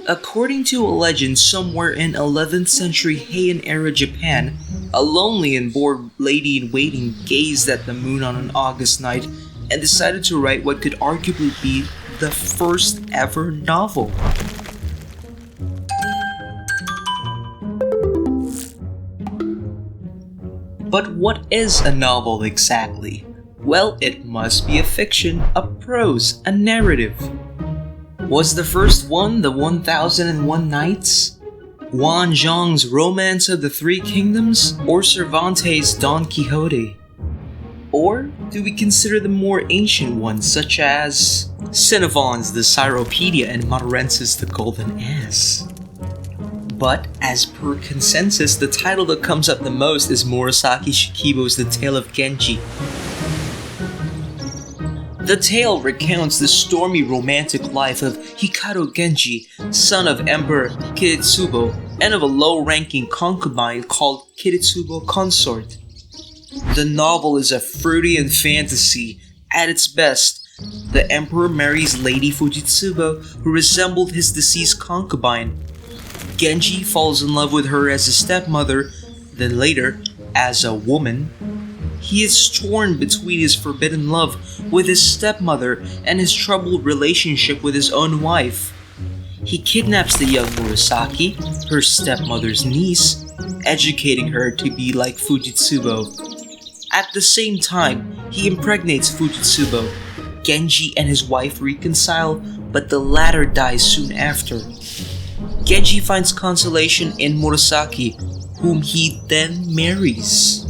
According to a legend, somewhere in 11th century Heian-era Japan, a lonely and bored lady-in-waiting gazed at the moon on an August night and decided to write what could arguably be the first ever novel. But what is a novel exactly? Well, it must be a fiction, a prose, a narrative. Was the first one the 1001 Nights? Juan Zhang's Romance of the Three Kingdoms? Or Cervantes' Don Quixote? Or do we consider the more ancient ones such as Xenophon's The Cyropedia and Montmorency's The Golden Ass? But, as per consensus, the title that comes up the most is Murasaki Shikibu's The Tale of Genji. The tale recounts the stormy romantic life of Hikaru Genji, son of Emperor Kiritsubo, and of a low-ranking concubine called Kiritsubo Consort. The novel is a Freudian fantasy. At its best, the emperor marries Lady Fujitsubo, who resembled his deceased concubine. Genji falls in love with her as a stepmother, then later, as a woman. He is torn between his forbidden love with his stepmother and his troubled relationship with his own wife. He kidnaps the young Murasaki, her stepmother's niece, educating her to be like Fujitsubo. At the same time, he impregnates Fujitsubo. Genji and his wife reconcile, but the latter dies soon after. Genji finds consolation in Murasaki, whom he then marries.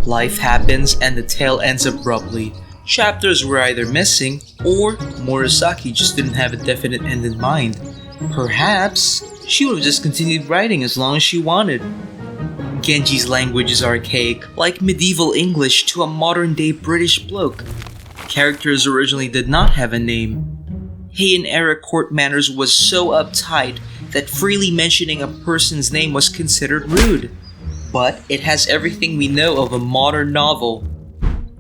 Life happens and the tale ends abruptly. Chapters were either missing, or Murasaki just didn't have a definite end in mind. Perhaps she would have just continued writing as long as she wanted. Genji's language is archaic, like medieval English to a modern-day British bloke. Characters originally did not have a name. Heian-era court manners was so uptight that freely mentioning a person's name was considered rude. But it has everything we know of a modern novel.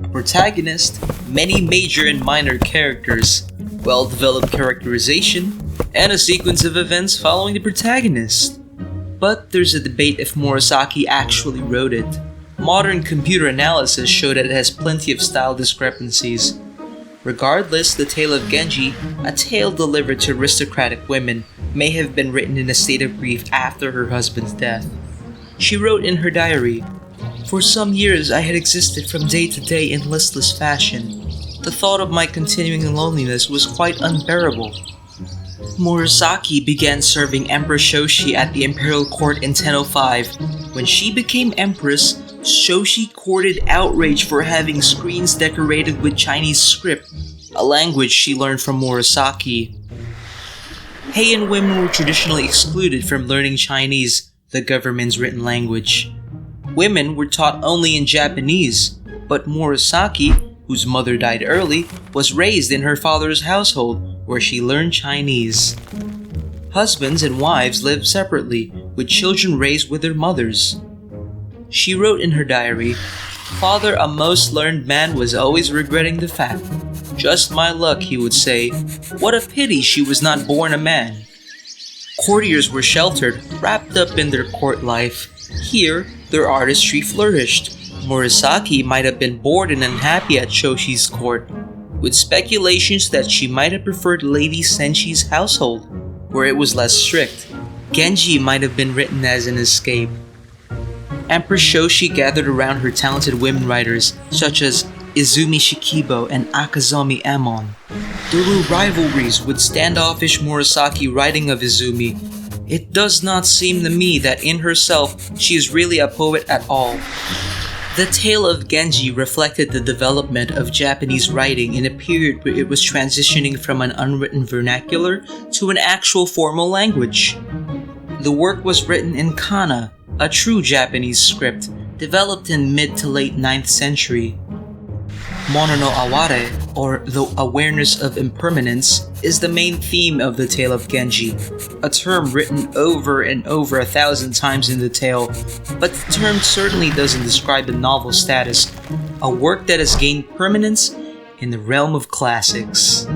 A protagonist, many major and minor characters, well-developed characterization, and a sequence of events following the protagonist. But there's a debate if Murasaki actually wrote it. Modern computer analysis showed that it has plenty of style discrepancies. Regardless, the tale of Genji, a tale delivered to aristocratic women, may have been written in a state of grief after her husband's death. She wrote in her diary, "For some years I had existed from day to day in listless fashion. The thought of my continuing loneliness was quite unbearable." Murasaki began serving Empress Shoshi at the imperial court in 1005. When she became empress, Shoshi courted outrage for having screens decorated with Chinese script, a language she learned from Murasaki. Heian women were traditionally excluded from learning Chinese, the government's written language. Women were taught only in Japanese, but Murasaki, whose mother died early, was raised in her father's household, where she learned Chinese. Husbands and wives lived separately, with children raised with their mothers. She wrote in her diary, "Father, a most learned man, was always regretting the fact. Just my luck, he would say. What a pity she was not born a man." Courtiers were sheltered, wrapped up in their court life. Here, their artistry flourished. Murasaki might have been bored and unhappy at Shoshi's court, with speculations that she might have preferred Lady Senshi's household, where it was less strict. Genji might have been written as an escape. Empress Shoshi gathered around her talented women writers, such as Izumi Shikibu and Akazami Amon. There were rivalries with standoffish Murasaki writing of Izumi. It does not seem to me that in herself she is really a poet at all. The tale of Genji reflected the development of Japanese writing in a period where it was transitioning from an unwritten vernacular to an actual formal language. The work was written in kana, a true Japanese script, developed in mid to late 9th century. Mono no aware, or the awareness of impermanence, is the main theme of the tale of Genji, a term written over and over 1,000 times in the tale, but the term certainly doesn't describe the novel's status, a work that has gained permanence in the realm of classics.